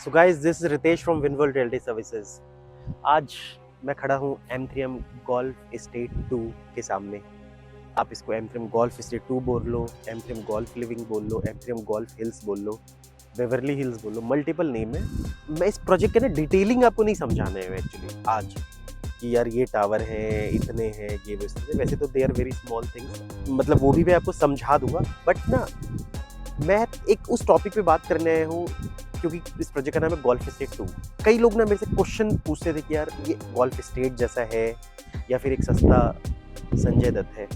So guys, this is Ritesh from Winworld realty services. आज मैं खड़ा हूँ M3M गोल्फ एस्टेट 2 के सामने। आप इसको M3M गोल्फ एस्टेट 2 बोल लो, M3M गोल्फ लिविंग बोल लो, M3M गोल्फ हिल्स बोल लो, बेवरली हिल्स बोल लो, मल्टीपल नेम है। मैं इस प्रोजेक्ट के ना डिटेलिंग आपको नहीं समझाने हैं एक्चुअली आज कि यार ये टावर है, इतने हैं, ये वैसे तो they are very small things, मतलब वो भी मैं आपको समझा दूंगा। बट ना मैं एक उस टॉपिक पे बात करने आया हूँ क्योंकि इस प्रोजेक्ट का नाम है गोल्फ एस्टेट 2। कई लोग ना मेरे से क्वेश्चन पूछते थे कि यार ये गोल्फ एस्टेट जैसा है या फिर एक सस्ता संजय दत्त है।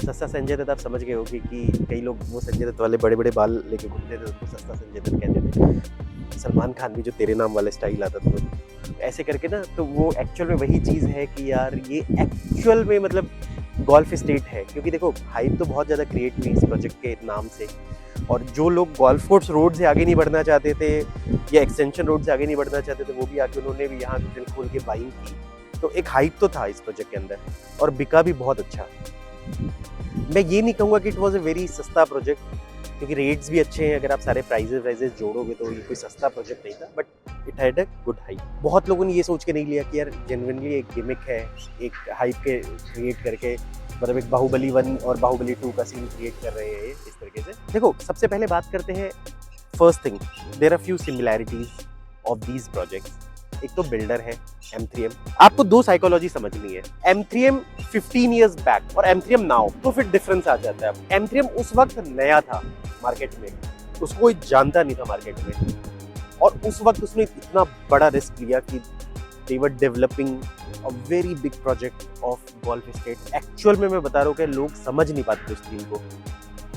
सस्ता संजय दत्त आप समझ गए होगे कि कई लोग वो संजय दत्त वाले बड़े बड़े बाल लेके घूमते थे, उनको सस्ता संजय दत्त कहते थे। सलमान खान भी जो तेरे नाम वाला स्टाइल आता था ऐसे करके ना, तो वो एक्चुअल में वही चीज़ है कि यार ये एक्चुअल में मतलब गोल्फ एस्टेट है। क्योंकि देखो हाइप तो बहुत ज़्यादा क्रिएट हुई इस प्रोजेक्ट के नाम से, और जो लोग गोल्फ कोर्स रोड से आगे नहीं बढ़ना चाहते थे या एक्सटेंशन रोड से आगे नहीं बढ़ना चाहते थे, वो भी आके उन्होंने भी यहाँ दिल खोल के बाइंग की। तो एक हाइप तो था इस प्रोजेक्ट के अंदर और बिका भी बहुत अच्छा। मैं ये नहीं कहूँगा कि इट वॉज अ वेरी सस्ता प्रोजेक्ट, क्योंकि रेट्स भी अच्छे हैं। अगर आप सारे प्राइजेस जोड़ोगे तो ये कोई सस्ता प्रोजेक्ट नहीं था, but it had a good hype. बहुत लोगों ने ये सोच के नहीं लिया कि यार जेन्युइनली एक गिमिक है, एक हाइप के क्रिएट करके, मतलब एक बाहुबली 1 और बाहुबली 2 का सीन क्रिएट कर रहे हैं इस तरीके से। देखो सबसे पहले बात करते हैं first thing, there are few similarities of these projects. एक तो बिल्डर है M3M। आपको दो साइकोलॉजी समझनी है, M3M 15 इयर्स बैक और M3M नाउ, तो फिर डिफरेंस आ जाता है। M3M उस वक्त नया था मार्केट में, उसको कोई जानता नहीं था मार्केट में, और उस वक्त उसने इतना बड़ा रिस्क लिया कि they were developing a very big project of golf estate। Actual में मैं बता रहा हूँ कि लोग समझ नहीं पाते उस चीज़ को,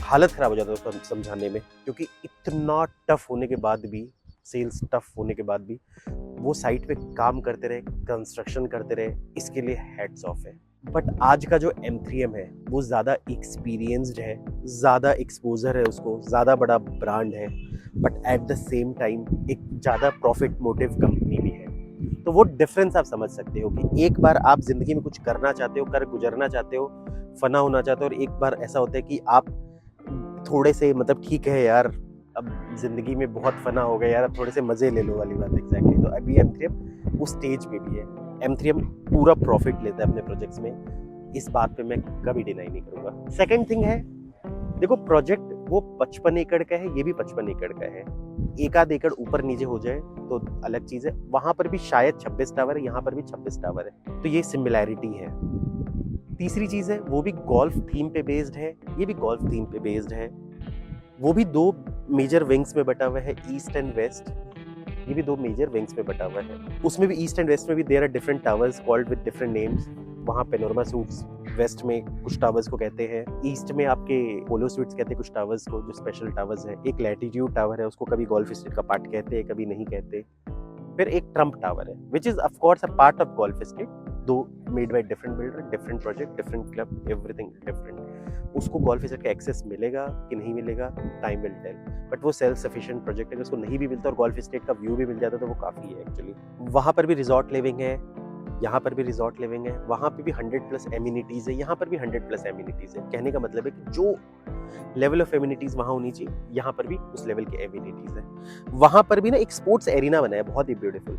हालत खराब हो जाता है उसको समझाने में, क्योंकि इतना टफ होने के बाद भी, सेल्स टफ होने के बाद भी वो साइट पे काम करते रहे, कंस्ट्रक्शन करते रहे, इसके लिए हेड्स ऑफ है। बट आज का जो M3M है वो ज़्यादा एक्सपीरियंस्ड है, ज़्यादा एक्सपोजर है, उसको ज़्यादा बड़ा ब्रांड है, but at the same time एक ज़्यादा प्रॉफिट मोटिव कंपनी भी है। तो वो डिफरेंस आप समझ सकते हो कि एक बार आप जिंदगी में कुछ करना चाहते हो, कर गुजरना चाहते हो, फना होना चाहते हो, और एक बार ऐसा होता है कि आप थोड़े से मतलब ठीक है यार अब जिंदगी में बहुत फना हो गया यार, अब थोड़े से मजे ले लो वाली बात। एग्जैक्टली। तो अभी M3M उस स्टेज पे भी है। M3M पूरा प्रॉफिट लेता है अपने प्रोजेक्ट्स में, इस बात पे मैं कभी डिनाई नहीं करूंगा। सेकेंड थिंग है, देखो प्रोजेक्ट वो 55 एकड़ का है, ये भी 55 एकड़ का है। एक आध एकड़ ऊपर नीचे हो जाए तो अलग चीज है। वहां पर भी शायद 26 टावर है, यहाँ पर भी 26 टावर है, तो ये सिमिलैरिटी है। तीसरी चीज है, वो भी गोल्फ थीम पे बेस्ड है, ये भी गोल्फ थीम पे बेस्ड है। वो भी दो मेजर विंग्स में बटा हुआ है, ईस्ट एंड वेस्ट। ये भी दो मेजर विंग्स में बटा हुआ है। उसमें भी ईस्ट एंड वेस्ट में भी there are different towers called with different names. वहाँ पेनोरमा सूट्स वेस्ट में कुछ टावर्स को कहते हैं, ईस्ट में आपके पोलो स्वीट्स कहते हैं कुछ टावर्स को, जो स्पेशल टावर्स है। एक लैटिट्यूड टावर है, उसको कभी गोल्फ एस्टेट का पार्ट कहते हैं, कभी नहीं कहते। फिर एक ट्रम्प टावर है which is of course a part of golf estate, though made by different builder, different project, different club, everything different. उसको गोल्फ एस्टेट का एक्सेस मिलेगा कि नहीं मिलेगा, टाइम विल टेल। बट वो सेल्फ सफिशिएंट प्रोजेक्ट है, उसको नहीं भी मिलता और गोल्फ एस्टेट का व्यू भी मिल जाता तो वो काफ़ी है एक्चुअली। वहाँ पर भी रिजॉर्ट लिविंग है, यहाँ पर भी रिजॉर्ट लिविंग है, वहाँ पे भी 100+ एमिनिटीज़ है, यहाँ पर भी 100+ एमिनिटीज़ है। कहने का मतलब है कि जो लेवल ऑफ एमिनिटीज़ वहाँ होनी चाहिए, यहाँ पर भी उस लेवल के एमिनिटीज़ है। वहाँ पर भी ना एक स्पोर्ट्स एरिना बना है, बहुत ही ब्यूटीफुल।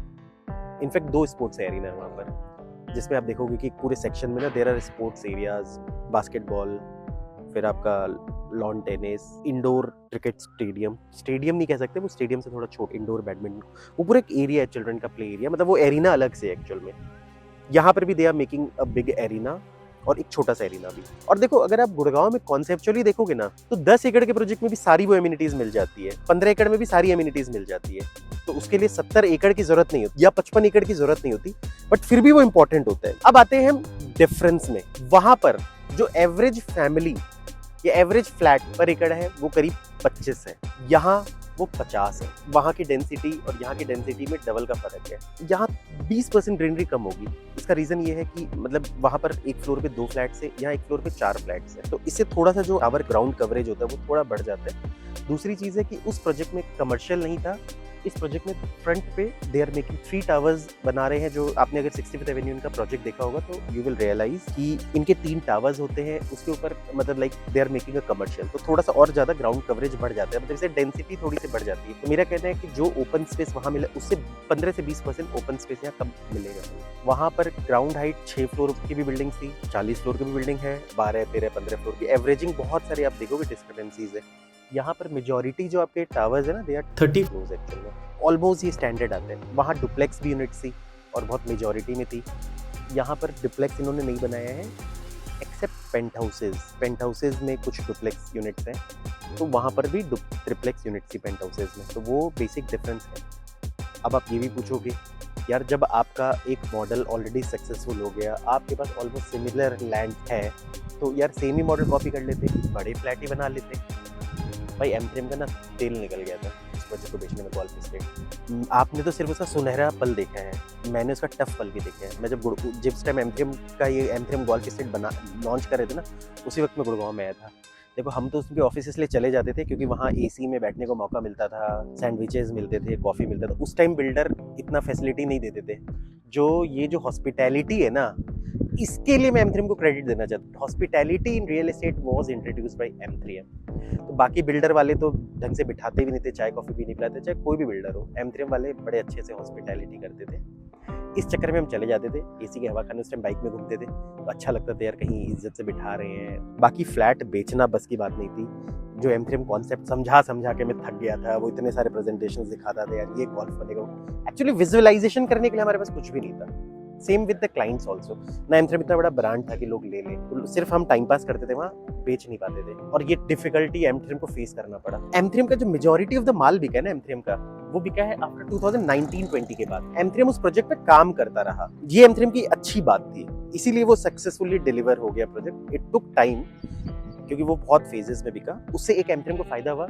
इनफैक्ट 2 स्पोर्ट्स एरिना है वहाँ पर, जिसमें आप देखोगे कि पूरे सेक्शन में ना there are sports areas, basketball, फिर आपका lawn tennis, indoor cricket stadium, stadium नहीं कह सकते, वो स्टेडियम से थोड़ा छोटा, इंडोर बैडमिंटन, वो पूरा एक एरिया है, चिल्ड्रन का प्ले एरिया, मतलब वो एरिना अलग से एक्चुअल में। यहाँ पर भी they are making a big arena और एक छोटा सा एरिना भी। और देखो अगर आप गुड़गांव में कॉन्सेप्चुअली देखोगे ना, तो 10 एकड़ के प्रोजेक्ट में भी सारी वो एमिनिटीज मिल जाती है, 15 एकड़ में भी सारी एमिनिटीज मिल जाती है। तो उसके लिए 70 एकड़ की जरूरत नहीं होती या 55 एकड़ की जरूरत नहीं होती, बट फिर भी वो इंपॉर्टेंट होता है। अब आते हैं हम डिफरेंस में। वहां पर जो एवरेज फैमिली या एवरेज फ्लैट पर एकड़ है वो करीब 25 है, यहाँ वो 50 है। वहाँ की डेंसिटी और यहाँ की डेंसिटी में डबल का फर्क है। यहाँ 20% ग्रीनरी कम होगी। इसका रीजन ये है कि मतलब वहाँ पर एक फ्लोर पे 2 फ्लैट्स है, यहाँ एक फ्लोर पे 4 फ्लैट्स है, तो इससे थोड़ा सा जो टावर ग्राउंड कवरेज होता है वो थोड़ा बढ़ जाता है। दूसरी चीज़ है कि उस प्रोजेक्ट में कमर्शियल नहीं था, इस प्रोजेक्ट में फ्रंट पे दे आर मेकिंग 3 टावर्स बना रहे हैं। जो आपने अगर 65th एवेन्यू इनका प्रोजेक्ट देखा होगा तो यू विल रियलाइज कि इनके 3 टावर्स होते हैं, उसके ऊपर मतलब like they are making a commercial, तो थोड़ा सा और ज्यादा ग्राउंड कवरेज बढ़ जाता है, मतलब इससे डेंसिटी थोड़ी सी बढ़ जाती है। तो मेरा कहना है कि जो ओपन स्पेस वहाँ मिला उससे 15 से 20% ओपन स्पेस यहाँ कम मिलेगा। वहाँ पर ग्राउंड हाइट 6 फ्लोर की भी बिल्डिंग थी, 40 फ्लोर की भी बिल्डिंग है, 12, 13, 15 फ्लोर की एवरेजिंग बहुत सारे आप देखोगे डिस्क्रिपेंसीज है। यहाँ पर मेजॉरिटी जो आपके टावर्स है ना, दे आर 30 फ्लोर्स एक्चुअल में, ऑलमोस्ट ये स्टैंडर्ड आते हैं। वहाँ डुप्लेक्स भी यूनिट्स थी और बहुत मेजॉरिटी में थी। यहाँ पर डुप्लेक्स इन्होंने नहीं बनाया है एक्सेप्ट पेंट हाउसेज में कुछ डुप्लेक्स यूनिट्स हैं, तो वहाँ पर भी ट्रिप्लेक्स यूनिट्स थी पेंट हाउसेज में, तो वो बेसिक डिफरेंस है। अब आप ये भी पूछोगे यार, जब आपका एक मॉडल ऑलरेडी सक्सेसफुल हो गया, आपके पास ऑलमोस्ट सिमिलर लैंड है, तो यार सेम ही मॉडल कॉपी कर लेते, बड़े फ्लैट ही बना लेते। भाई M3M का ना तेल निकल गया था इस प्रोजेक्ट को बेचने में गोल्फ एस्टेट। आपने तो सिर्फ उसका सुनहरा पल देखा है, मैंने उसका टफ पल भी देखा है। मैं जब जिस टाइम M3M का ये M3M गोल्फ एस्टेट बना लॉन्च कर रहे थे ना, उसी वक्त मैं गुड़गांव में आया था। देखो हम तो उसके ऑफिस इसलिए चले जाते थे क्योंकि वहाँ AC में बैठने को मौका मिलता था, सैंडविचेस मिलते थे, कॉफ़ी मिलता था। उस टाइम बिल्डर इतना फैसिलिटी नहीं देते थे। जो हॉस्पिटैलिटी है ना, इसके लिए मैं M3M को क्रेडिट देना चाहता हूँ। Hospitality in real estate was introduced by M3M। तो बाकी बिल्डर वाले तो ढंग से बिठाते भी नहीं थे, चाय कॉफ़ी भी नहीं पिलाते, चाहे कोई भी बिल्डर हो। M3M वाले बड़े अच्छे से हॉस्पिटैलिटी करते थे। इस चक्कर में हम चले जाते थे, AC की हवा खाने उस टाइम बाइक में घूमते थे, तो अच्छा लगता था यार कहीं इज्जत से बिठा रहे हैं। बाकी फ्लैट बेचना बस की बात नहीं थी। जो M3M कॉन्सेप्ट समझा के मैं थक गया था, वो इतने सारे प्रेजेंटेशंस दिखाता था यार ये गोल्फ बनेगा। एक्चुअली विजुअलाइजेशन करने के लिए हमारे पास कुछ भी नहीं था। Same with the clients also ना, M3M इतना बड़ा ब्रांड था कि लोग ले लें, तो सिर्फ हम टाइम पास करते थे, वहाँ बेच नहीं पाते थे। और ये डिफिकल्टी M3M को फेस करना पड़ा। M3M का जो मेजॉरिटी ऑफ द माल बिका है ना M3M का, वो बिका है आफ्टर 2019-20 के बाद। M3M उस प्रोजेक्ट पे काम करता रहा, ये M3M की अच्छी बात थी, इसीलिए वो सक्सेसफुली डिलीवर हो गया प्रोजेक्ट। इट टुक टाइम क्योंकि वो बहुत फेजेस में बिका। उससे एक M3M को फायदा हुआ,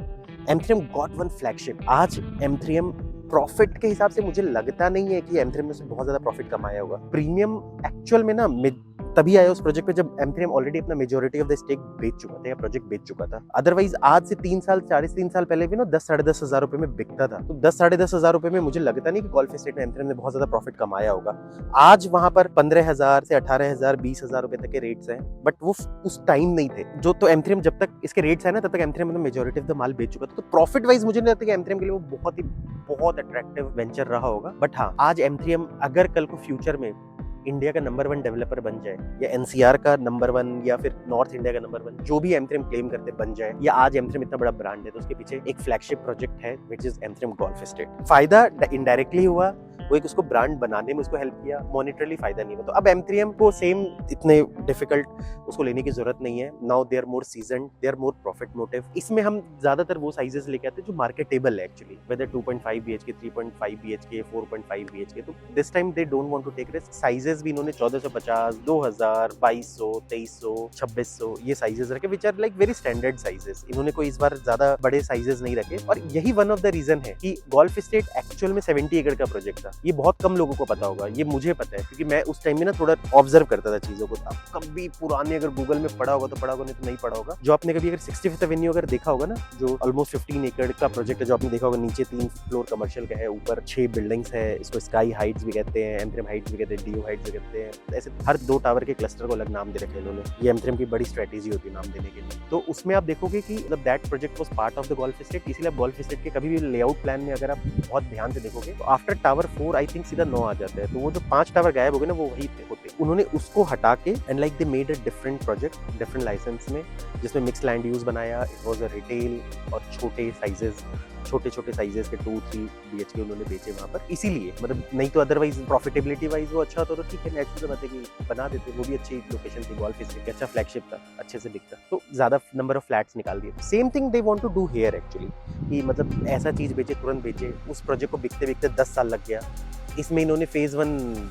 M3M गॉट वन फ्लैगशिप। आज M3M प्रॉफिट के हिसाब से मुझे लगता नहीं है कि M3M में से बहुत ज्यादा प्रॉफिट कमाया होगा। प्रीमियम एक्चुअल में ना तभी आया उस प्रोजेक्ट पे जब M3M ऑलरेडी अपना मेजॉरिटी ऑफ द स्टेक बेच चुका था या प्रोजेक्ट बेच चुका था। अदरवाइज आज से 3 साल 3 साल पहले भी ना 10-10.5 हजार रुपए में बिकता था। तो 10-10.5 हजार रुपए में मुझे लगता नहीं कि गोल्फ एस्टेट में M3M ने बहुत ज्यादा प्रॉफिट कमाया होगा। आज वहां पर 15,000 से 18,000 20,000 रुपए तक के रेट्स हैं, बट वो उस टाइम नहीं थे। जो तो M3M जब तक इसके रेट्स है ना, तब तक M3M ने मेजॉरिटी ऑफ द माल बेच चुका था। तो प्रॉफिट वाइज मुझे नहीं लगता कि M3M के लिए वो बहुत अट्रैक्टिव वेंचर रहा होगा। बट हाँ, आज M3M अगर कल को फ्यूचर में इंडिया का नंबर 1 डेवलपर बन जाए, या NCR का नंबर 1, या फिर नॉर्थ इंडिया का नंबर 1, जो भी M3M क्लेम करते बन जाए, या आज M3M इतना बड़ा ब्रांड है, तो उसके पीछे एक फ्लैगशिप प्रोजेक्ट है which is M3M golf estate. फायदा इनडायरेक्टली हुआ, वो एक उसको ब्रांड बनाने में उसको हेल्प किया, मॉनेटरली फायदा नहीं हुआ। तो अब M3M को सेम इतने डिफिकल्ट उसको लेने की जरूरत नहीं है। Now they are more seasoned, they are more profit motive. इसमें हम ज्यादातर वो साइजेस लेके आते हैं जो मार्केटेबल है actually, whether 2.5 BHK, 3.5 BHK, 4.5 BHK। तो this time they don't want to take risk. Sizes भी इन्होंने 1450, 2000, 2200, 2300, 2600 ये साइजेस रखे, which are like very standard sizes. इन्होंने कोई इस बार ज्यादा बड़े साइजेस नहीं रखे, और यही वन ऑफ द रीजन है कि गोल्फ एस्टेट एक्चुअल में 70 एकड़ का प्रोजेक्ट था। ये बहुत कम लोगों को पता होगा, ये मुझे पता है क्योंकि मैं उस टाइम में ना थोड़ा ऑब्जर्व करता था चीजों को। अब कभी पुराने अगर गूगल में पढ़ा होगा तो पढ़ा होगा, नहीं तो नहीं पढ़ा होगा। जो आपने कभी अगर 65th एवेन्यू अगर देखा होगा ना, जो ऑलमोस्ट 15 एकड़ का प्रोजेक्ट है, जो आपने देखा होगा, नीचे 3 फ्लोर कमर्शियल का है, ऊपर 6 बिल्डिंग्स है। इसको स्काई हाइट्स भी कहते हैं, M3M हाइट्स भी कहते हैं, DO हाइट्स भी कहते हैं। ऐसे हर 2 टावर के क्लस्टर को अलग नाम दे रखे इन्होंने। ये M3M की बड़ी स्ट्रेटेजी होती है नाम देने के लिए। तो उसमें आप देखोगे कि मतलब that project was part of the golf estate. इसीलिए आप गोल्फ एस्टेट के कभी भी लेआउट प्लान में अगर आप बहुत ध्यान से देखोगे तो आफ्टर टावर 4 आई थिंक सीधा 9 आ जाता है। तो वो जो 5 टावर गायब हो गए ना, वो वही होते। उन्होंने उसको हटा के and like they made a different project, different license में, जिसमें मिक्स लैंड यूज बनाया। इट वाज अ रिटेल और छोटे साइजेस के 2-3 BHK उन्होंने बेचे वहाँ पर। इसीलिए मतलब नहीं तो अदरवाइज प्रॉफिटेबिलिटी वाइज वो अच्छा होता तो ठीक है, नेचुरल सी बात है कि बना देते। वो भी अच्छी लोकेशन थी, गोल्फ एस्टेट अच्छा फ्लैगशिप था, अच्छे से दिखता, तो ज्यादा नंबर ऑफ फ्लैट्स निकाल दिए। Same thing they want to do here actually, कि मतलब ऐसा चीज बेचे, तुरंत बेचे। उस प्रोजेक्ट को बिकते 10 साल लग गया। इसमें इन्होंने फेज 1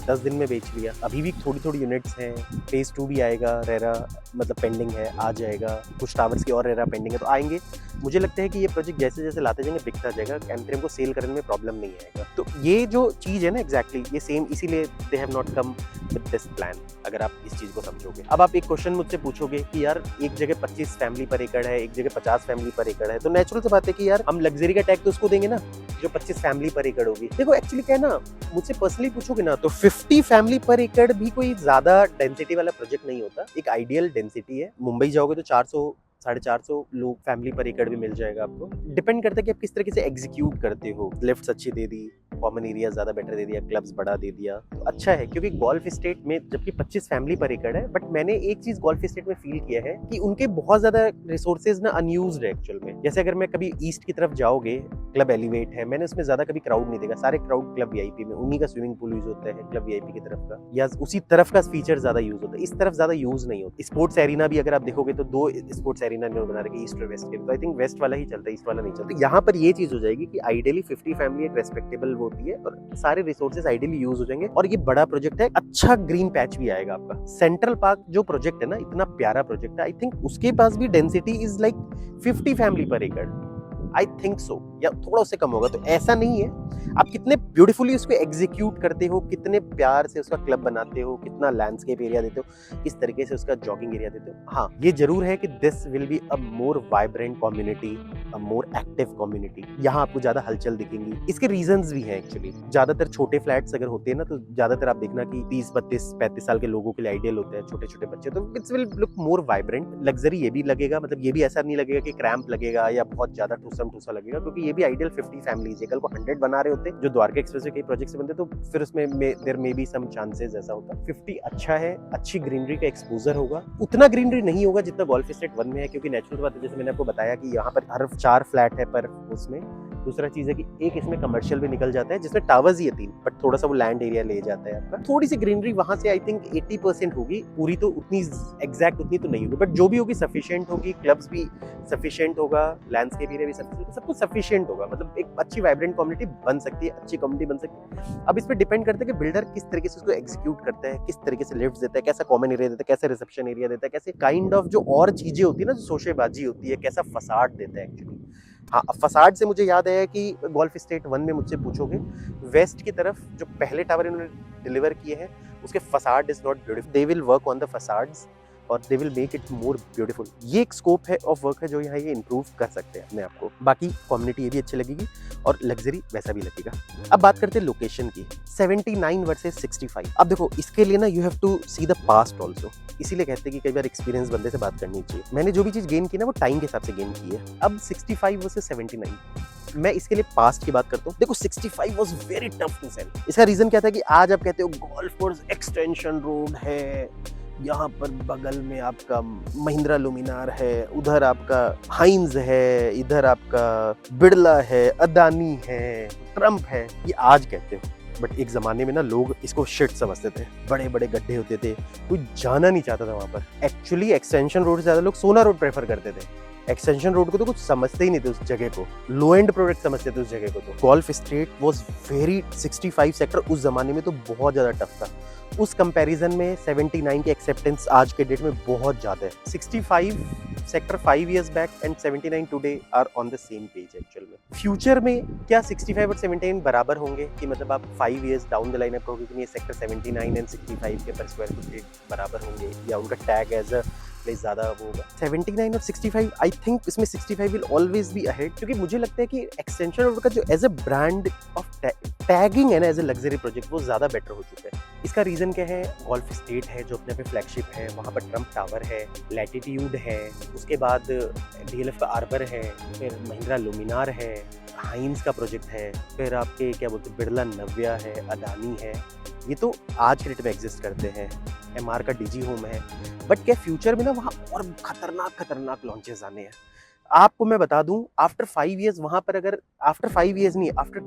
10 दिन में बेच लिया। अभी भी थोड़ी यूनिट्स हैं, फेज 2 भी आएगा, रेरा मतलब पेंडिंग है, आ जाएगा। कुछ टावर्स की और रेरा पेंडिंग है, तो आएंगे। मुझे लगता है कि ये प्रोजेक्ट जैसे जैसे लाते जाएंगे बिकता जाएगा, एमथ्रेम को सेल करने में प्रॉब्लम नहीं आएगा। तो ये जो चीज़ है ना एग्जैक्टली ये सेम, इसीलिए they have not come with this plan, अगर आप इस चीज़ को समझोगे। अब आप एक क्वेश्चन मुझसे पूछोगे कि यार एक जगह 25 फैमिली पर एकड़ है, एक जगह 50 फैमिली पर एकड़ है, तो नेचुरल सी बात है कि यार हम लग्जरी का टैग तो उसको देंगे ना जो 25 फैमिली पर एकड़ होगी। देखो एक्चुअली क्या है ना, मुझसे पर्सनली पूछोगे ना तो 50 फैमिली पर एकड़ भी कोई ज्यादा डेंसिटी वाला प्रोजेक्ट नहीं होता। एक आइडियल डेंसिटी है। मुंबई जाओगे तो 400 450 लोग फैमिली पर एकड़ भी मिल जाएगा आपको। डिपेंड करता है कि आप किस तरीके से एग्जीक्यूट करते हो। लिफ्ट्स अच्छी दे दी, कॉमन एरिया ज्यादा बेटर दे दिया, क्लब्स बड़ा दे दिया, तो अच्छा है। क्योंकि गोल्फ स्टेट में जबकि 25 फैमिली पर एकड़ है, बट मैंने एक चीज गोल्फ स्टेट में फील किया है कि उनके बहुत ज्यादा रिसोर्सेज ना अनयूज्ड है एक्चुअल में। जैसे अगर मैं कभी ईस्ट की तरफ जाओगे, क्लब एलिवेट है, मैंने उसमें ज्यादा कभी क्राउड नहीं देखा। सारे क्राउड क्लब वीआईपी में, उन्हीं का स्विमिंग पूल यूज होता है क्लब वीआईपी की तरफ का, या उसी तरफ का फीचर ज्यादा यूज होता है। इस तरफ ज्यादा यूज नहीं होता। स्पोर्ट्स एरिना भी अगर आप देखोगे तो 2 स्पोर्ट्स एरिना इन्होंने बना रखे, ईस्ट और वेस्ट के, तो आई थिंक वेस्ट वाला ही चलता है, ईस्ट वाला नहीं चलता। यहाँ पर ये चीज हो जाएगी कि आइडियली 50 फैमिली एक रेस्पेक्टेबल होती है और सारे रिसोर्सेज आइडियली यूज हो जाएंगे। और ये बड़ा प्रोजेक्ट है, अच्छा ग्रीन पैच भी आएगा आपका। सेंट्रल पार्क जो प्रोजेक्ट है ना, इतना प्यारा प्रोजेक्ट है, आई थिंक उसके पास भी डेंसिटी इज लाइक 50 फैमिली पर एकड़, आई थिंक सो, या थोड़ा उससे कम होगा। तो ऐसा नहीं है, आप कितने ब्यूटीफुली उसको एग्जीक्यूट करते हो, कितने प्यार से उसका क्लब बनाते हो, कितना लैंडस्केप एरिया देते हो, किस तरीके से उसका जॉगिंग एरिया देते हो। हाँ, ये जरूर है कि this will be a more vibrant community, a more active community. यहाँ आपको ज्यादा हलचल दिखेंगी। इसके रीजंस भी हैं एक्चुअली। ज्यादातर छोटे फ्लैट्स अगर होते हैं ना, तो ज्यादातर आप देखना कि 30, 32, 35 साल के लोगों के लिए आइडियल होते हैं, छोटे छोटे बच्चे, तो it's will look more vibrant. Luxury ये भी लगेगा, मतलब ये भी ऐसा नहीं लगेगा कि क्रैम्प लगेगा या बहुत ज्यादा ठूसा लगेगा, क्योंकि ये भी आइडियल 50 फैमिलीज है। कल को 100 बना रहे होते जो द्वारका एक्सप्रेस के कई प्रोजेक्ट से बनते, तो फिर उसमें there may be some chances ऐसा होता। 50 अच्छा है, अच्छी ग्रीनरी का एक्सपोजर होगा। उतना ग्रीनरी नहीं होगा जितना गोल्फ स्टेट 1 में है, क्योंकि नेचुरल बात है, जैसे मैंने आपको बताया कि यहाँ पर हर 4 फ्लैट है पर उसमें। दूसरा चीज है कि एक इसमें कमर्शियल भी निकल जाता है, जिसमें टावर्स ही है 3, बट थोड़ा सा वो लैंड एरिया ले जाता है आपका। थोड़ी सी ग्रीनरी वहां से आई थिंक 80% होगी, पूरी तो उतनी एग्जैक्ट उतनी तो नहीं होगी, बट जो भी होगी सफिशिएंट होगी। क्लब्स भी सफिशिएंट होगा, लैंडस्केप एरिया भी सफिशिएंट, सब कुछ सफिशिएंट होगा। मतलब एक अच्छी वाइब्रेंट कम्युनिटी बन सकती है, अच्छी कम्युनिटी बन सकती है। अब इस पे डिपेंड करता है कि बिल्डर किस तरीके से उसको एग्जीक्यूट करता है, किस तरीके से लिफ्ट देता है, कैसा कॉमन एरिया देता है, कैसे रिसेप्शन एरिया देता है, कैसे काइंड ऑफ जो और चीजें होती है ना, जो शोशेबाजी होती है, कैसा फसाड देता है एक्चुअली। हाँ, फसाड से मुझे याद आया कि गोल्फ स्टेट 1 में मुझसे पूछोगे, वेस्ट की तरफ जो पहले टावर इन्होंने डिलीवर किए हैं, उसके facade is not beautiful. They will work on the facades और they will make it more beautiful. ये एक स्कोप है ऑफ वर्क है जो यहाँ ये इंप्रूव कर सकते हैं अपने आप को। बाकी कम्युनिटी ये भी अच्छी लगेगी और लग्जरी वैसा भी लगेगा। अब बात करते हैं लोकेशन की, 79 वर्सेस 65। अब देखो इसके लिए ना you have to see the past also. इसीलिए कहते हैं कि कई बार एक्सपीरियंस बंदे से बात करनी चाहिए। मैंने जो भी चीज गेन की ना वो टाइम के हिसाब से गेन की है। अब 65 वर्सेस 79, मैं इसके लिए पास्ट की बात करता हूँ। देखो 65 was very tough to sell. इसका रीजन क्या था कि आज आप कहते हो गोल्फ कोर्स एक्सटेंशन रोड है, यहाँ पर बगल में आपका महिंद्रा लुमिनार है, उधर आपका हाइंज है, इधर आपका बिड़ला है, अदानी है, ट्रम्प है, ये आज कहते हो। बट एक जमाने में ना लोग इसको शिट समझते थे, बड़े बड़े गड्ढे होते थे, कोई जाना नहीं चाहता था वहां पर। एक्चुअली एक्सटेंशन रोड से ज्यादा लोग सोना रोड प्रेफर करते थे। एक्सटेंशन रोड को तो कुछ समझते ही नहीं थे, उस जगह को लो एंड प्रोडक्ट समझते थे उस जगह को। तो golf state was very 65 sector उस जमाने में तो बहुत ज्यादा टफ था। उस कंपैरिजन में 79 की एक्सेप्टेंस आज के डेट में बहुत ज्यादा है। 65 sector 5 years back and 79 today are on the same page actual में। फ्यूचर में क्या 65 और 79 बराबर होंगे, कि मतलब आप 5 years डाउन द लाइन आप कहोगे कि ये सेक्टर 79 एंड 65 के पर स्क्वायर फुट बराबर होंगे, या उनका टैग एज अ प्लेस ज्यादा वो होगा। 79 और 65 आई थिंक इसमें 65 विल ऑलवेज बी अहेड, क्योंकि मुझे लगता है कि एक्सटेंशन रोड का जो as a brand of tagging है ना एज अ लग्जरी प्रोजेक्ट, वो ज्यादा बेटर हो चुका है। इसका रीजन क्या है, गोल्फ स्टेट है जो अपने पे फ्लैगशिप है, वहाँ पर ट्रम्प टावर है, लैटिट्यूड है, उसके बाद डीएलएफ का आर्बर है, फिर महिंद्रा लुमिनार है, हाइंस का प्रोजेक्ट है, फिर आपके क्या बोलते हैं बिड़ला नव्या है, अदानी है। ये तो आज के डेट में एग्जिस्ट करते हैं। एमआर का डिजी होम है। बट क्या फ्यूचर में ना वहाँ और खतरनाक लॉन्चेस आने हैं। आपको मैं बता दूं, आफ्टर 5 years वहां पर, अगर आफ्टर 5 years नहीं, आफ्टर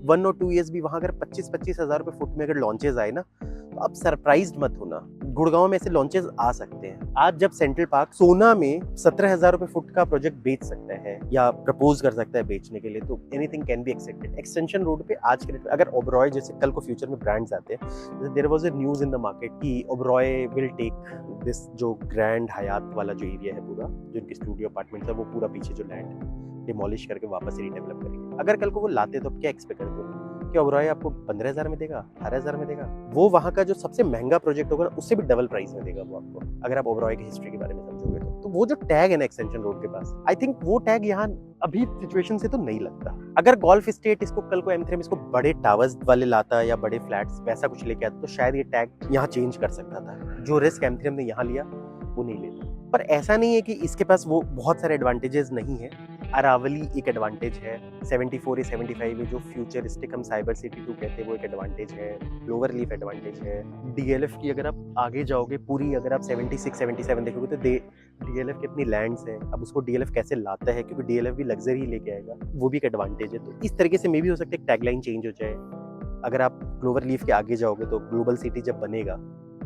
1 और 2 years भी वहां अगर 25-25 हज़ार रुपए फुट में अगर लॉन्चेस आए ना, तो आप सरप्राइज्ड मत होना। गुड़गांव में ऐसे लॉन्चेस आ सकते हैं। आज जब सेंट्रल पार्क सोना में 17,000 रुपए फुट का प्रोजेक्ट बेच सकता है या प्रपोज कर सकता है बेचने के लिए, तो anything can be accepted. Extension road पे आज के डेट अगर ओबरॉय जैसे कल को फ्यूचर में ब्रांड्स आते हैं, जैसे there was a news in the market कि ओबरॉय विल टेक दिस जो ग्रैंड हयात वाला जो एरिया है पूरा, जो इनकी स्टूडियो अपार्टमेंट्स है, वो पूरा पीछे जो लैंड डिमोलिश करके वापस रीडेवलप करेंगे। अगर कल को वो लाते तो क्या एक्सपेक्ट करते हो कि ओबरॉय आपको 15,000 में देगा, 18,000 में देगा? वो वहाँ का जो सबसे महंगा प्रोजेक्ट होगा उससे भी डबल प्राइस में देगा वो आपको, अगर आप ओबरॉय की हिस्ट्री के बारे में समझोगे तो वो जो टैग है ना एक्सटेंशन रोड के पास, आई थिंक वो टैग यहाँ अभी सिचुएशन से तो नहीं लगता। अगर गोल्फ स्टेट इसको कल को M3M इसको बड़े टावर्स वाले लाता या बड़े फ्लैट्स वैसा कुछ लेके आता तो शायद ये टैग यहाँ चेंज कर सकता था। जो रिस्क M3M ने यहाँ लिया वो नहीं लेता। पर ऐसा नहीं है कि इसके पास वो बहुत सारे एडवांटेजेस नहीं है। अरावली एक एडवांटेज है, 74 या 75 में जो फ्यूचरिस्टिक हम साइबर सिटी 2 कहते हैं वो एक एडवांटेज है, क्लोवर लीफ एडवांटेज है। DLF की अगर आप आगे जाओगे पूरी, अगर आप 76 77 देखोगे तो DLF की अपनी लैंड्स है। अब उसको DLF कैसे लाता है, क्योंकि DLF भी लग्जरी लेके आएगा, वो भी एक एडवांटेज है। तो इस तरीके से मे भी हो सकता है टैगलाइन चेंज हो जाए। अगर आप क्लोवर लीफ के आगे जाओगे तो ग्लोबल सिटी जब बनेगा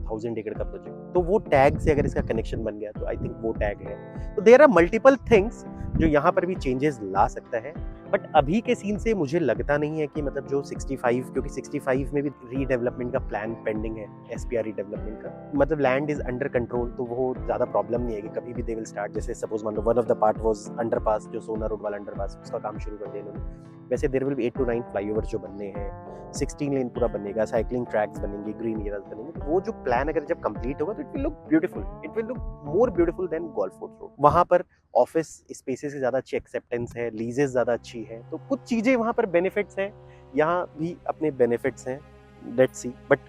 1000 एकड़ का प्रोजेक्ट, तो वो टैग से अगर इसका कनेक्शन बन गया तो आई थिंक वो टैग है। तो देयर आर मल्टीपल थिंग्स जो यहाँ पर भी चेंजेस ला सकता है। बट अभी के सीन से मुझे लगता नहीं है कि मतलब जो 65, क्योंकि 65 में भी रीडेवलपमेंट का प्लान पेंडिंग है, SPR रीडेवलपमेंट का, मतलब लैंड इज अंडर कंट्रोल, तो वो ज़्यादा प्रॉब्लम नहीं है कि कभी भी दे विल स्टार्ट। जैसे सपोज मान लो one of the part was underpass, जो सोना रोड वाला अंडरपास, उसका काम शुरू कर दिया इन्होंने। वैसे there will be 8 to 9 flyover जो बनने हैं, 16 लेन पूरा बनेगा, साइकिलिंग ट्रैक्स बनेंगे, ग्रीन एरियाज बनेंगे। तो वो जो प्लान अगर जब कंप्लीट होगा तो it will look beautiful, it will look more beautiful then golf course road. वहाँ पर ऑफिस स्पेसेस से ज़्यादा अच्छी एक्सेप्टेंस है, लीजेस ज़्यादा अच्छी है, तो कुछ चीज़ें वहाँ पर बेनिफिट्स हैं, यहाँ भी अपने बेनिफिट्स हैं, लेट्स सी। बट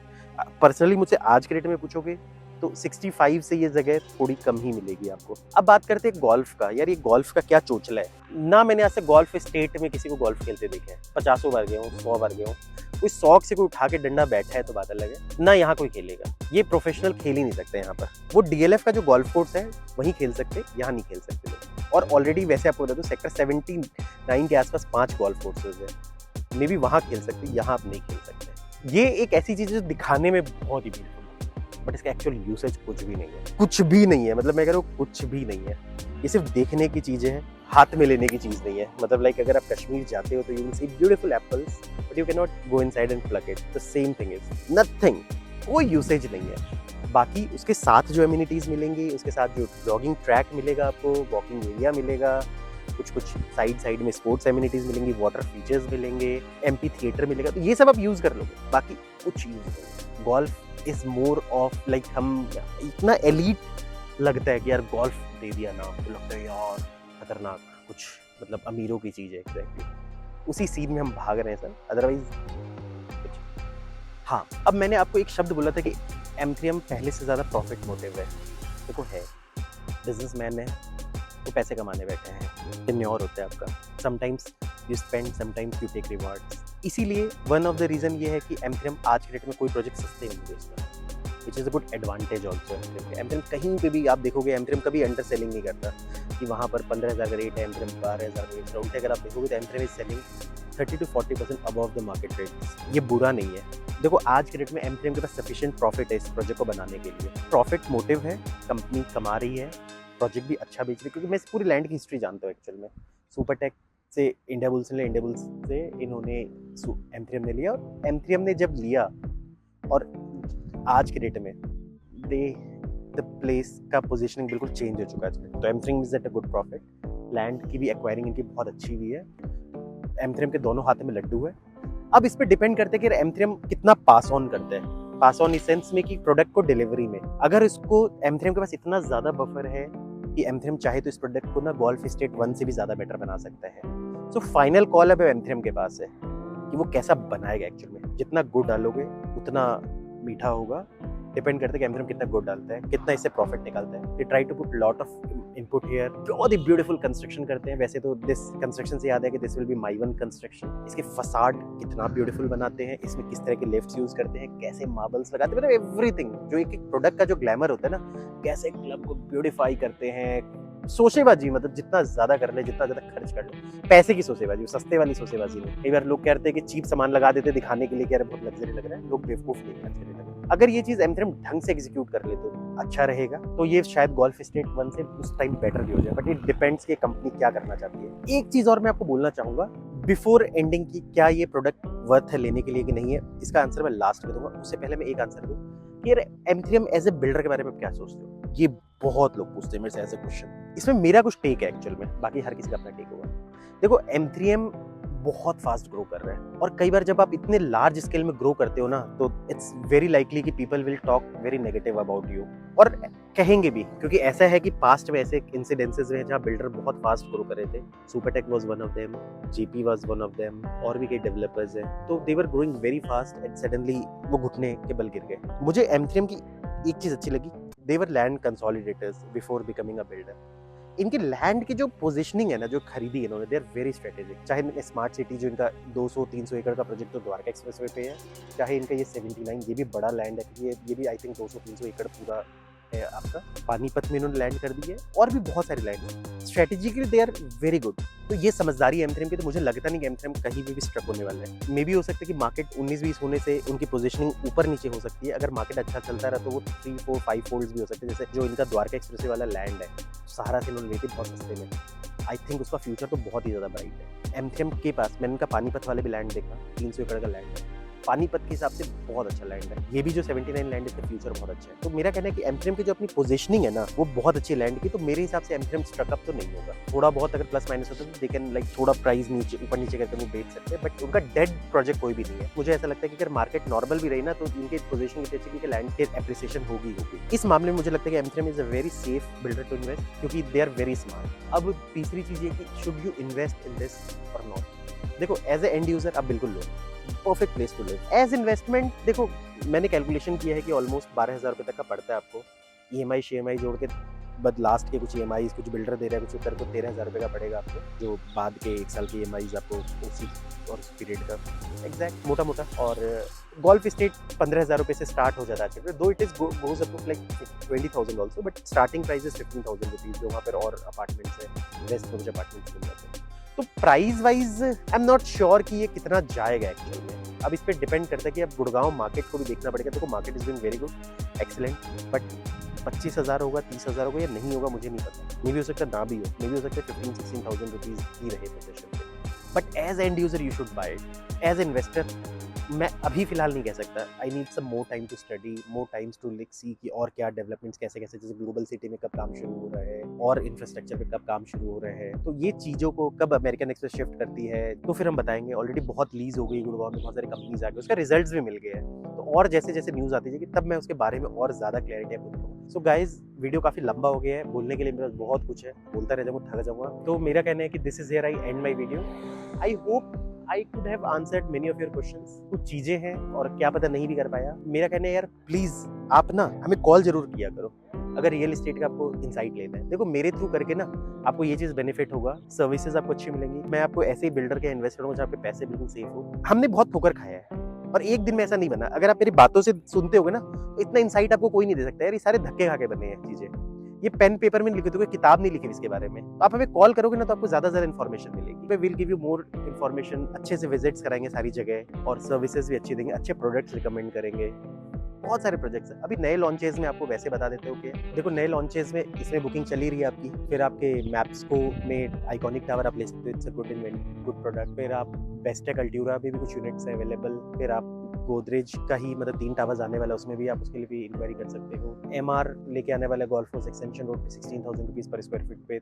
पर्सनली मुझसे आज के रेट में पूछोगे तो 65 से ये जगह थोड़ी कम ही मिलेगी आपको। अब बात करते हैं गोल्फ का। यार ये गोल्फ का क्या चोचला है ना, मैंने आज से गोल्फ स्टेट में किसी को गोल्फ खेलते देखे हैं। 50 बार गए हूँ, 100 बार गए हूँ, कोई शौक से कोई उठा के डंडा बैठा है तो बात अलग है ना। यहाँ कोई खेलेगा, ये प्रोफेशनल खेल ही नहीं सकते यहाँ पर। वो DLF का जो गोल्फ कोर्स है वहीं खेल सकते, यहाँ नहीं खेल सकते लोग। और ऑलरेडी वैसे आपको बता दूं सेक्टर 79 के आसपास 5 गोल्फ कोर्सेज है, मे बी वहाँ खेल सकते, यहाँ आप नहीं खेल सकते। ये एक ऐसी चीज़ है जो दिखाने में बहुत ही ब्यूटीफुल, बट इसका एक्चुअल यूसेज कुछ भी नहीं है, कुछ भी नहीं है। मतलब मैं कह रहा हूँ कुछ भी नहीं है, ये सिर्फ देखने की चीज़ें हैं, हाथ में लेने की चीज़ नहीं है। मतलब लाइक अगर आप कश्मीर जाते हो तो you will see beautiful apples but you can not go inside and plug it. The same thing is nothing, कोई यूसेज नहीं है। बाकी उसके साथ जो एमिनिटीज़ मिलेंगी, उसके साथ जो जॉगिंग ट्रैक मिलेगा आपको, वॉकिंग एरिया मिलेगा, कुछ साइड में स्पोर्ट्स एमिनिटीज़ मिलेंगी, वाटर फीचर्स मिलेंगे, MP थिएटर मिलेगा, तो ये सब आप यूज़ कर लोगे, बाकी कुछ यूज़ नहीं। Golf is more of like, हम इतना एलीट लगता है कि यार गोल्फ दे दिया ना तो लगता है यार खतरनाक, कुछ मतलब अमीरों की चीज़ है। एग्जैक्टली उसी सीन में हम भाग रहे हैं सर, अदरवाइज कुछ। हाँ, अब मैंने आपको एक शब्द बोला था कि M3M पहले से ज़्यादा प्रॉफिट मोटिव है। देखो है, बिजनेसमैन है तो पैसे कमाने बैठे हैं, टेन्योर होता है आपका, sometimes you spend, sometimes you take rewards. इसीलिए वन ऑफ द रीज़न ये है कि M3M आज के डेट में कोई प्रोजेक्ट सस्ते नहीं बेचता, which is a good advantage also. M3M कहीं पे भी आप देखोगे M3M कभी अंडर सेलिंग नहीं करता कि वहाँ पर 15,000 का रेट है, M3M 12,000 का रेट है। उल्टे अगर आप देखोगे तो M3M is selling 30 to 40% above the market rate. ये बुरा नहीं है। देखो आज के डेट में M3M के पास सफिशिएंट प्रॉफिट है इस प्रोजेक्ट को बनाने के लिए, प्रॉफिट मोटिव है, कंपनी कमा रही है, प्रोजेक्ट भी अच्छा बेच रही है। क्योंकि मैं इस पूरी लैंड की हिस्ट्री जानता हूँ एक्चुअल में। सुपरटेक से इंडिया बुल्स ने, इंडिया बुल्स से इन्होंने M3M ने लिया, और M3M ने जब लिया और आज के डेट में द प्लेस का पोजीशनिंग बिल्कुल चेंज हो चुका है। तो M3M is at a good profit, land की भी एक्वायरिंग इनकी बहुत अच्छी हुई है, M3M के दोनों हाथ में लड्डू है। अब इस पे डिपेंड करते हैं कि M3M कितना पास ऑन करता है, पास ऑन इस सेंस में कि प्रोडक्ट को डिलीवरी में। अगर इसको M3M के पास इतना ज़्यादा बफर है कि M3M चाहे तो इस प्रोडक्ट को ना गोल्फ स्टेट 1 से भी ज़्यादा बेटर बना सकता है। सो फाइनल कॉल अब M3M के पास है कि वो कैसा बनाएगा एक्चुअल में। जितना गुड़ डालोगे उतना मीठा होगा, डिपेंड करता है कि M3M कितना गुड डालता है, कितना इससे प्रॉफिट निकालता है। They try to put lot of input here, बहुत ही ब्यूटीफुल कंस्ट्रक्शन करते हैं। वैसे तो दिस कंस्ट्रक्शन से याद है कि this will be my one construction. इसके फसाड कितना ब्यूटीफुल बनाते हैं, इसमें किस तरह के लिफ्ट्स यूज करते हैं, कैसे मार्बल्स लगाते हैं, मतलब एवरीथिंग जो एक प्रोडक्ट का जो ग्लैमर होता है ना, कैसे क्लब को ब्यूटीफाई करते हैं। सोचेबाजी, मतलब जितना ज्यादा कर ले, जितना ज्यादा खर्च कर ले, पैसे की सोचेबाजी, सस्ते वाली सोचेबाजी नहीं। कई बार लोग कहते हैं कि चीप सामान लगा देते दिखाने के लिए कि यार बहुत लग्जरी लग रहा है, लोग बेवकूफ नहीं है। अगर ये चीज़ एमथ्रेम ढंग से एग्जीक्यूट कर ले तो अच्छा रहेगा, तो ये शायद गोल्फ स्टेट 1 से उस टाइम बेटर भी हो जाए, बट इट डिपेंड्स कि कंपनी क्या करना चाहती है। एक चीज़ और मैं आपको बोलना चाहूँगा बिफोर एंडिंग की, क्या ये प्रोडक्ट वर्थ है लेने के लिए कि नहीं है, इसका आंसर मैं लास्ट में दूंगा। उससे पहले मैं एक आंसर दूँ कि यार एम3एम एज ए बिल्डर के बारे में क्या सोचते हो, ये बहुत लोग पूछते हैं मेरे से ऐसे क्वेश्चन। इसमें मेरा कुछ टेक है एक्चुअल में, बाकी हर किसी का अपना टेक होगा। देखो एम3एम बहुत फास्ट ग्रो कर रहे हैं, और कई बार जब आप इतने लार्ज स्केल में ग्रो करते हो ना, तो इट्स वेरी लाइकली कि people will talk very negative about you, और कहेंगे भी, क्योंकि ऐसा है कि पास्ट में ऐसे इंसिडेंसेस हुए जहाँ बिल्डर बहुत फास्ट ग्रो कर रहे थे। Supertech was one of them, JP was one of them, और भी कई डेवलपर्स हैं, तो they were growing very fast and suddenly वो घुटने के बल गिर गए। मुझे एम3एम की एक चीज अच्छी लगी, they were land consolidators before becoming a builder. इनके लैंड की जो पोजीशनिंग है ना, जो खरीदी इन्होंने, दे आर वेरी स्ट्रेटेजिक। चाहे स्मार्ट सिटी जो इनका 200-300 एकड़ का प्रोजेक्ट तो द्वारका एक्सप्रेसवे पे है, चाहे इनका ये 79, ये भी बड़ा लैंड है, ये भी आई थिंक 200-300 एकड़ पूरा है आपका। पानीपत में इन्होंने लैंड कर दी है, और भी बहुत सारी लैंड है। Strategically they are very good. तो ये समझदारी है एम3एम की, तो मुझे लगता नहीं कि एम3एम कहीं भी स्ट्रक होने वाला है। मे भी हो सकता है कि मार्केट 19-20 होने से उनकी पोजीशनिंग ऊपर नीचे हो सकती है। अगर मार्केट अच्छा चलता रहा तो वो 3-4-5 फोल्ड्स भी हो सकते हैं, जैसे जो इनका द्वारका एक्सप्रेसवे वाला लैंड है, सहारा से इन्होंने लेके बहुत सस्ते में। आई थिंक उसका फ्यूचर तो बहुत ही ज़्यादा ब्राइट है। एम3एम के पास मैंने इनका पानीपत वाले भी लैंड देखा, 300 एकड़ का लैंड है, पानीपत के हिसाब से बहुत अच्छा लैंड है। ये भी जो 79 लैंड है, इसका फ्यूचर बहुत अच्छा है। तो मेरा कहना है कि एम3एम की जो अपनी पोजीशनिंग है ना, वो बहुत अच्छी लैंड की, तो मेरे हिसाब से एम3एम स्ट्रक अप तो नहीं होगा। थोड़ा बहुत अगर प्लस माइनस होता है तो दे कैन लाइक थोड़ा प्राइस नीचे ऊपर नीचे करके वो बेच सकते हैं, बट उनका डेड प्रोजेक्ट कोई भी नहीं है। मुझे ऐसा लगता है कि अगर मार्केट नॉर्मल भी रही ना, तो इनके पोजीशन इतनी अच्छी कि लैंड के एप्रिसिएशन होगी। इस मामले में मुझे लगता है कि M3M is a very safe builder to invest, क्योंकि दे आर वेरी स्मार्ट। अब तीसरी चीज ये कि should you invest in this और नॉट। देखो एज ए एंड यूजर आप बिल्कुल लो, perfect place to live. As investment देखो, मैंने कैलकुलेशन किया है कि ऑलमोस्ट 12,000 रुपये तक का पड़ता है आपको, ईएमआई शेएमआई जोड़ के, बट लास्ट के कुछ ईएमआई कुछ बिल्डर दे रहा है, कुछ उतर को 13,000 रुपये का पड़ेगा आपको, जो बाद के 1 साल के ईएमआई आपको उसी और उस पीरियड का एग्जैक्ट मोटा मोटा। और गोल्फ स्टेट 15,000 रुपये से स्टार्ट हो जाता है, though it is goes up to like 20,000 also, but starting price is 15,000 rupees, जो वहाँ पर और अपार्टमेंट्स है, वेस्ट में मुझे अपार्टमेंट्स मिल जाते हैं। तो price wise I am not sure कि ये कितना जाएगा एक्चुअल में। अब इस पर डिपेंड करता है कि अब गुड़गांव मार्केट को भी देखना पड़ेगा। देखो market is doing very good, excellent, but 25,000 होगा, 30,000 होगा या नहीं होगा मुझे नहीं पता। मे भी हो सकता है ना भी हो, मे भी हो सकता है 15-16,000 रुपीज ही रहे पोजीशन पे। But as end user you should buy it. As investor मैं अभी फिलहाल नहीं कह सकता। I need some more time to study, more times to like see कि और क्या डेवलपमेंट्स कैसे कैसे, जैसे ग्लोबल सिटी में कब काम शुरू हो रहा है, और इंफ्रास्ट्रक्चर पे कब काम शुरू हो रहे हैं, तो ये चीज़ों को कब अमेरिकन एक्सप्रेस शिफ्ट करती है, तो फिर हम बताएंगे। ऑलरेडी बहुत लीज हो गई गुड़गांव में, बहुत सारी कंपनीज आ गई, उसका रिजल्ट्स भी मिल गए हैं, तो और जैसे जैसे न्यूज़ आती जाएगी तब मैं उसके बारे में और ज़्यादा क्लैरिटी आपको दूंगा। सो गाइज वीडियो काफ़ी लंबा हो गया है, बोलने के लिए मेरे पास बहुत कुछ है, बोलता रह जाऊँगा, थक जाऊँगा। तो मेरा कहना है कि this is here I and my video. I hope I could have answered many of your questions। कुछ चीजें हैं और क्या पता नहीं भी कर पाया। मेरा कहना है यार प्लीज आप ना हमें कॉल जरूर किया करो अगर रियल एस्टेट का आपको इंसाइट लेना है। देखो मेरे थ्रू करके ना आपको ये चीज बेनिफिट होगा, सर्विसेज आपको अच्छी मिलेंगी, मैं आपको ऐसे ही बिल्डर के इन्वेस्टर हूँ जहाँ पे पैसे बिल्कुल सेफ हो। हमने बहुत ठोकर खाया है और एक दिन में ऐसा नहीं बना। अगर आप मेरी बातों से सुनते होगे ना, तो इतना इंसाइट आपको कोई नहीं दे सकता यार। ये सारे धक्के खा के बने हैं चीजें, ये पेन पेपर में लिखे थे, किताब नहीं लिखी इसके बारे में। तो आप हमें कॉल करोगे ना तो आपको ज्यादा इन्फॉर्मेशन मिलेगी। We will give you more information, अच्छे से विजिट्स कराएंगे सारी जगह, और सर्विसेज भी अच्छी देंगे, अच्छे प्रोडक्ट्स रिकमेंड करेंगे। बहुत सारे प्रोजेक्ट्स हैं। अभी नए लॉन्चेस में आपको वैसे बता देते हो कि देखो नए लॉन्चेस में इसमें बुकिंग चली रही है आपकी, फिर आपके मैप्सको में आइकॉनिक टावर आप ले सकते हो, इट्स अ गुड प्रोडक्ट। फिर आप बेस्टेक अल्ट्यूरा में भी कुछ यूनिट्स हैं अवेलेबल। फिर आप गोदरेज का ही मतलब 3 टावर्स आने वाला है, उसमें भी आप उसके लिए भी इंक्वायरी कर सकते हो। एमआर लेके आने वाला गोल्फ कोर्स एक्सटेंशन रोड पे 16,000 रुपीज पर स्क्वायर फीट पे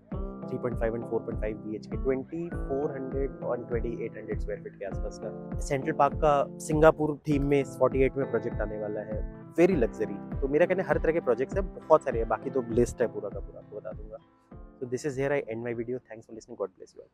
3.5 एंड 4.5 BHK, 2400 और 2800 स्क्वायर फीट के आसपास का। सेंट्रल पार्क का सिंगापुर थीम में 48 में प्रोजेक्ट आने वाला है, वेरी लग्जरी। तो मेरा कहना है हर तरह के प्रोजेक्ट्स हैं, बहुत सारे हैं, बाकी तो लिस्ट है पूरा का पूरा, आपको बता दूंगा। So this is here I end my video. Thanks for listening. God bless you all.